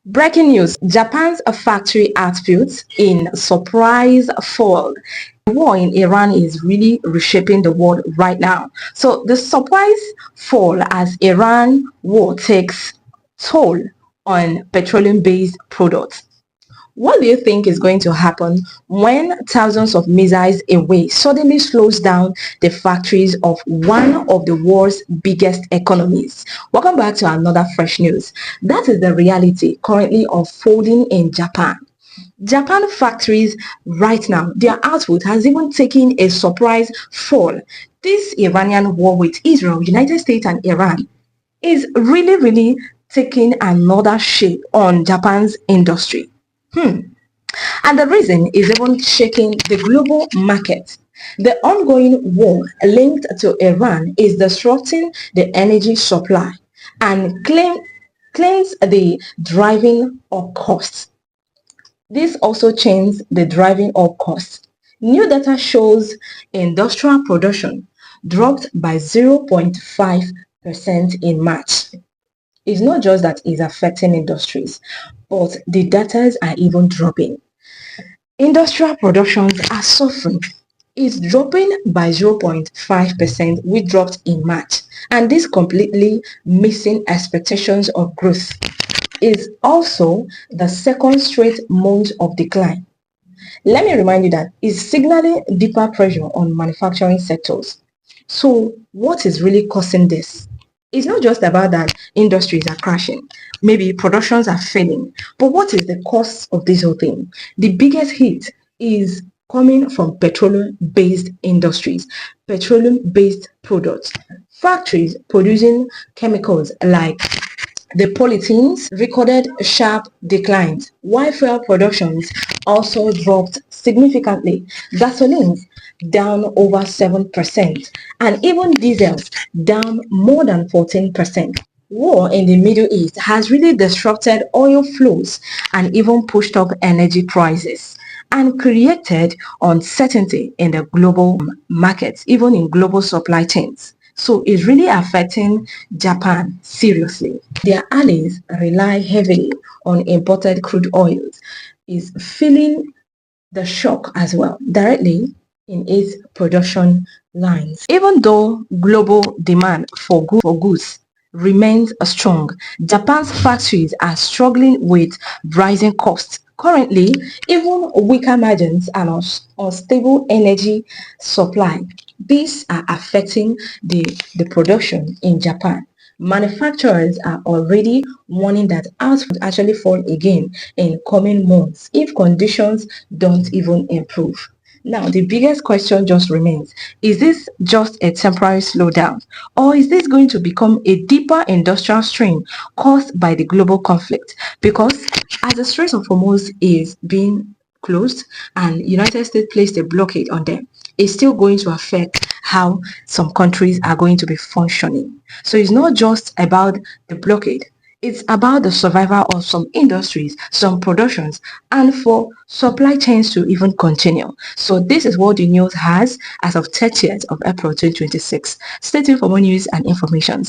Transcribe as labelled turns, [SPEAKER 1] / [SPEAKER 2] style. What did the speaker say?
[SPEAKER 1] Breaking news, Japan's factory output in surprise fall. The war in Iran is really reshaping the world right now. So the surprise fall as Iran war takes toll on petroleum-based products. What do you think is going to happen when thousands of missiles away suddenly slows down the factories of one of the world's biggest economies? Welcome back to another fresh news. That is the reality currently unfolding in Japan. Japan factories right now, their output has even taken a surprise fall. This Iranian war with Israel, United States and Iran is really taking another shape on Japan's industry. And the reason is even shaking the global market. The ongoing war linked to Iran is disrupting the energy supply and claims the driving up costs. This also changes the driving up costs. New data shows industrial production dropped by 0.5% in March. It's not just that it's affecting industries, but the data are even dropping. Industrial productions are suffering. It's dropping by 0.5%, which dropped in March, and this completely missing expectations of growth is also the second straight month of decline. Let me remind you that it's signaling deeper pressure on manufacturing sectors. So what is really causing this? It's not just about that industries are crashing, maybe productions are failing, but what is the cause of this whole thing? The biggest hit is coming from petroleum-based industries, petroleum-based products, factories producing chemicals like the polythenes recorded sharp declines, while fuel productions also dropped significantly. Gasolines down over 7%, and even diesels down more than 14%. War in the Middle East has really disrupted oil flows and even pushed up energy prices and created uncertainty in the global markets, even in global supply chains. So it's really affecting Japan seriously. Their allies rely heavily on imported crude oils, is feeling the shock as well directly in its production lines. Even though global demand for goods remains strong, Japan's factories are struggling with rising costs. Currently, even weaker margins and unstable energy supply, these are affecting the production in Japan. Manufacturers are already warning that output will actually fall again in coming months if conditions don't even improve. Now, the biggest question just remains, is this just a temporary slowdown, or is this going to become a deeper industrial strain caused by the global conflict? Because as the Strait of Hormuz is being closed and United States placed a blockade on them, it's still going to affect how some countries are going to be functioning. So it's not just about the blockade, it's about the survival of some industries, some productions, and for supply chains to even continue. So this is what the news has as of 30th of April 2026. Stay tuned for more news and information.